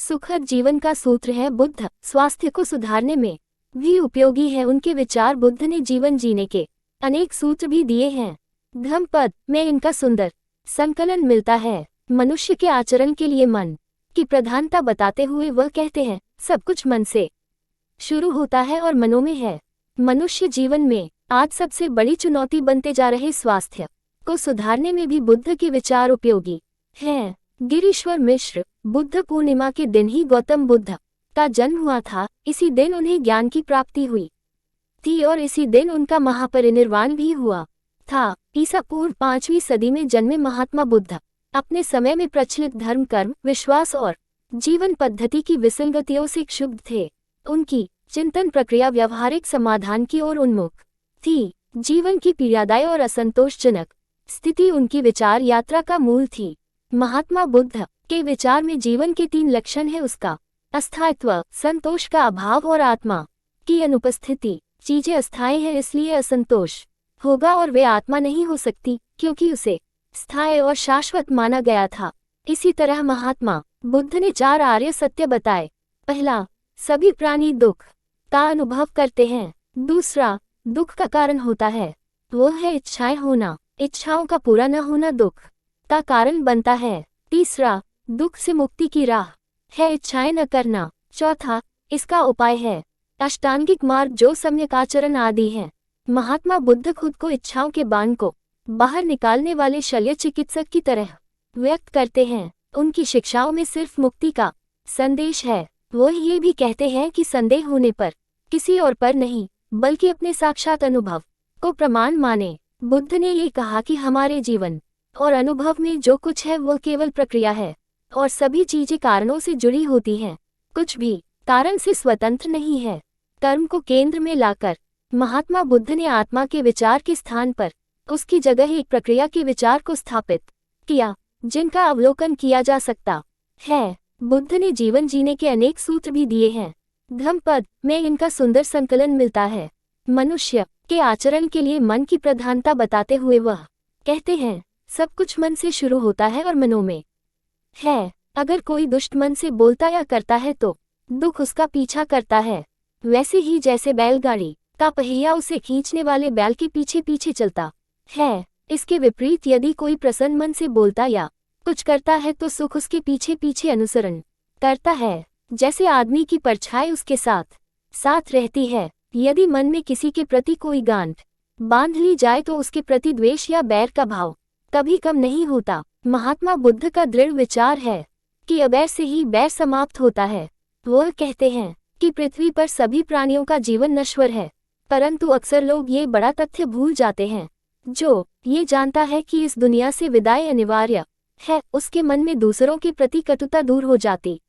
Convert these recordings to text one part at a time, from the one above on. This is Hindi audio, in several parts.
सुखद जीवन का सूत्र है बुद्ध। स्वास्थ्य को सुधारने में भी उपयोगी है उनके विचार। बुद्ध ने जीवन जीने के अनेक सूत्र भी दिए हैं। धम्मपद में इनका सुंदर संकलन मिलता है। मनुष्य के आचरण के लिए मन की प्रधानता बताते हुए वह कहते हैं, सब कुछ मन से शुरू होता है और मनों में है। मनुष्य जीवन में आज सबसे बड़ी चुनौती बनते जा रहे स्वास्थ्य को सुधारने में भी बुद्ध के विचार उपयोगी हैं। गिरीश्वर मिश्र। बुद्ध पूर्णिमा के दिन ही गौतम बुद्ध का जन्म हुआ था। इसी दिन उन्हें ज्ञान की प्राप्ति हुई थी और इसी दिन उनका महापरिनिर्वाण भी हुआ था। ईसा पूर्व 5वीं सदी में जन्मे महात्मा बुद्ध अपने समय में प्रचलित धर्म, कर्म, विश्वास और जीवन पद्धति की विसंगतियों से क्षुब्ध थे। उनकी चिंतन प्रक्रिया व्यवहारिक समाधान की ओर उन्मुख थी। जीवन की पीड़ादायी और असंतोषजनक स्थिति उनकी विचार यात्रा का मूल थी। महात्मा बुद्ध के विचार में जीवन के 3 लक्षण हैं, उसका अस्थायित्व, संतोष का अभाव और आत्मा की अनुपस्थिति। चीजें अस्थायी हैं इसलिए असंतोष होगा और वे आत्मा नहीं हो सकती क्योंकि उसे स्थायी और शाश्वत माना गया था। इसी तरह महात्मा बुद्ध ने 4 आर्य सत्य बताए। पहला, सभी प्राणी दुख का अनुभव करते हैं। दूसरा, दुख का कारण होता है, वो है इच्छाएं होना। इच्छाओं का पूरा न होना दुख का कारण बनता है। तीसरा, दुख से मुक्ति की राह है इच्छाएं न करना। चौथा, इसका उपाय है अष्टांगिक मार्ग जो सम्यक आचरण आदि है। महात्मा बुद्ध खुद को इच्छाओं के बाण को बाहर निकालने वाले शल्य चिकित्सक की तरह व्यक्त करते हैं। उनकी शिक्षाओं में सिर्फ मुक्ति का संदेश है। वो ये भी कहते हैं कि संदेह होने पर किसी और पर नहीं बल्कि अपने साक्षात अनुभव को प्रमाण माने। बुद्ध ने ये कहा कि हमारे जीवन और अनुभव में जो कुछ है वह केवल प्रक्रिया है और सभी चीजें कारणों से जुड़ी होती हैं। कुछ भी कारण से स्वतंत्र नहीं है। कर्म को केंद्र में लाकर महात्मा बुद्ध ने आत्मा के विचार के स्थान पर उसकी जगह एक प्रक्रिया के विचार को स्थापित किया जिनका अवलोकन किया जा सकता है। बुद्ध ने जीवन जीने के अनेक सूत्र भी दिए हैं। धम्मपद में इनका सुंदर संकलन मिलता है। मनुष्य के आचरण के लिए मन की प्रधानता बताते हुए वह कहते हैं, सब कुछ मन से शुरू होता है और मनों में है। अगर कोई दुष्ट मन से बोलता या करता है तो दुख उसका पीछा करता है। वैसे ही जैसे बैलगाड़ी का पहिया उसे खींचने वाले बैल के पीछे पीछे चलता है, इसके विपरीत यदि कोई प्रसन्न मन से बोलता या कुछ करता है तो सुख उसके पीछे पीछे अनुसरण करता है। जैसे आदमी की परछाई उसके साथ साथ रहती है। यदि मन में किसी के प्रति कोई गांठ बांध ली जाए तो उसके प्रति द्वेष या बैर का भाव कभी कम नहीं होता। महात्मा बुद्ध का दृढ़ विचार है कि अबैर से ही बैर समाप्त होता है। वह कहते हैं कि पृथ्वी पर सभी प्राणियों का जीवन नश्वर है, परंतु अक्सर लोग ये बड़ा तथ्य भूल जाते हैं। जो ये जानता है कि इस दुनिया से विदाई अनिवार्य है, उसके मन में दूसरों के प्रति कटुता दूर हो जाती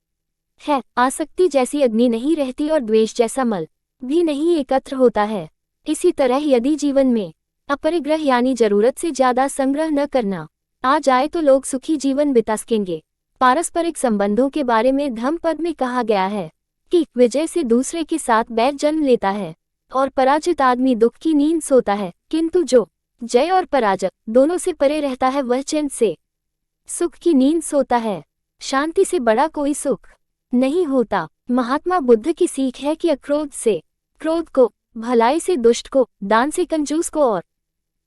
है। आसक्ति जैसी अग्नि नहीं रहती और द्वेष जैसा मल भी नहीं एकत्र होता है। इसी तरह यदि जीवन में अपरिग्रह यानी जरूरत से ज्यादा संग्रह न करना आ जाए तो लोग सुखी जीवन बिता सकेंगे। पारस्परिक संबंधों के बारे में धम्मपद में कहा गया है कि विजय से दूसरे के साथ बैर जन्म लेता है और पराजित आदमी दुख की नींद सोता है, किंतु जो जय और पराजय दोनों से परे रहता है वह चैन से सुख की नींद सोता है। शांति से बड़ा कोई सुख नहीं होता। महात्मा बुद्ध की सीख है कि अक्रोध से क्रोध को, भलाई से दुष्ट को, दान से कंजूस को और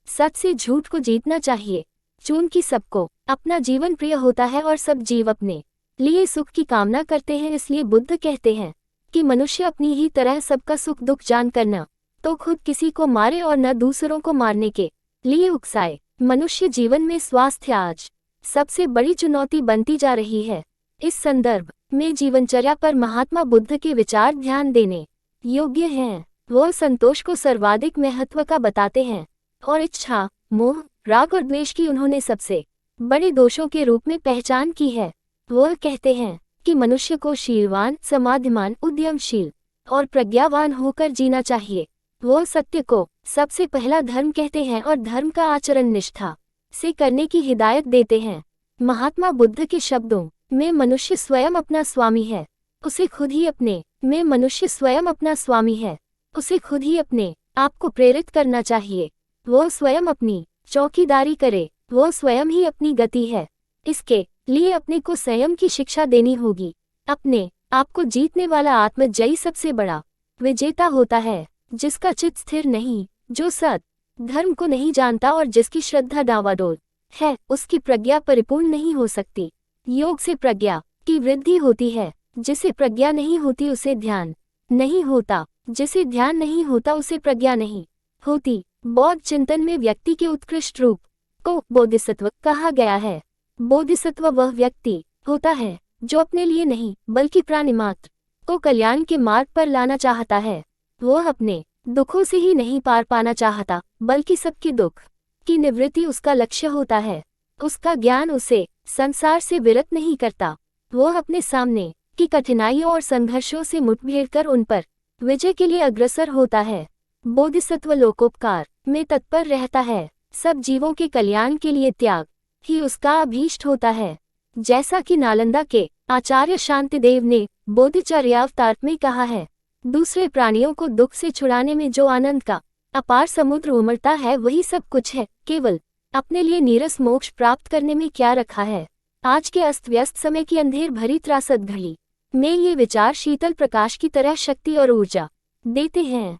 सच से झूठ को जीतना चाहिए। चूंकि सबको अपना जीवन प्रिय होता है और सब जीव अपने लिए सुख की कामना करते हैं, इसलिए बुद्ध कहते हैं कि मनुष्य अपनी ही तरह सबका सुख दुख जान कर न तो खुद किसी को मारे और न दूसरों को मारने के लिए उकसाए। मनुष्य जीवन में स्वास्थ्य आज सबसे बड़ी चुनौती बनती जा रही है। इस संदर्भ में जीवनचर्या पर महात्मा बुद्ध के विचार ध्यान देने योग्य हैं। वह संतोष को सर्वाधिक महत्व का बताते हैं और इच्छा, मोह, राग और द्वेष की उन्होंने सबसे बड़े दोषों के रूप में पहचान की है। वह कहते हैं कि मनुष्य को शीलवान, समाधिमान, उद्यमशील और प्रज्ञावान होकर जीना चाहिए। वह सत्य को सबसे पहला धर्म कहते हैं और धर्म का आचरण निष्ठा से करने की हिदायत देते हैं। महात्मा बुद्ध के शब्दों में मनुष्य स्वयं अपना स्वामी है, उसे खुद ही अपने में मनुष्य स्वयं अपना स्वामी है, उसे खुद ही अपने आप को प्रेरित करना चाहिए। वह स्वयं अपनी चौकीदारी करे, वह स्वयं ही अपनी गति है। इसके लिए अपने को संयम की शिक्षा देनी होगी। अपने आप को जीतने वाला आत्मजयी सबसे बड़ा विजेता होता है, जिसका चित्त स्थिर नहीं, जो सत धर्म को नहीं जानता और जिसकी श्रद्धा डावाडोल है, उसकी प्रज्ञा परिपूर्ण नहीं हो सकती। योग से प्रज्ञा की वृद्धि होती है। जिसे प्रज्ञा नहीं होती उसे ध्यान नहीं होता, जिसे ध्यान नहीं होता उसे प्रज्ञा नहीं होती। बौद्ध चिंतन में व्यक्ति के उत्कृष्ट रूप को बोधिसत्व कहा गया है। बोधिसत्व वह व्यक्ति होता है जो अपने लिए नहीं बल्कि प्राणी मात्र को कल्याण के मार्ग पर लाना चाहता है। वह अपने दुखों से ही नहीं पार पाना चाहता, बल्कि सबके दुख की निवृत्ति उसका लक्ष्य होता है। उसका ज्ञान उसे संसार से विरत नहीं करता। वह अपने सामने की कठिनाइयों और संघर्षों से मुठभेड़ कर उन पर विजय के लिए अग्रसर होता है। बोधिसत्व लोकोपकार में तत्पर रहता है। सब जीवों के कल्याण के लिए त्याग ही उसका अभीष्ट होता है। जैसा कि नालंदा के आचार्य शांतिदेव ने बोधिचर्यावतार में कहा है, दूसरे प्राणियों को दुख से छुड़ाने में जो आनंद का अपार समुद्र उमड़ता है वही सब कुछ है। केवल अपने लिए नीरस मोक्ष प्राप्त करने में क्या रखा है। आज के अस्त व्यस्त समय की अंधेर भरी त्रासद घड़ी में ये विचार शीतल प्रकाश की तरह शक्ति और ऊर्जा देते हैं।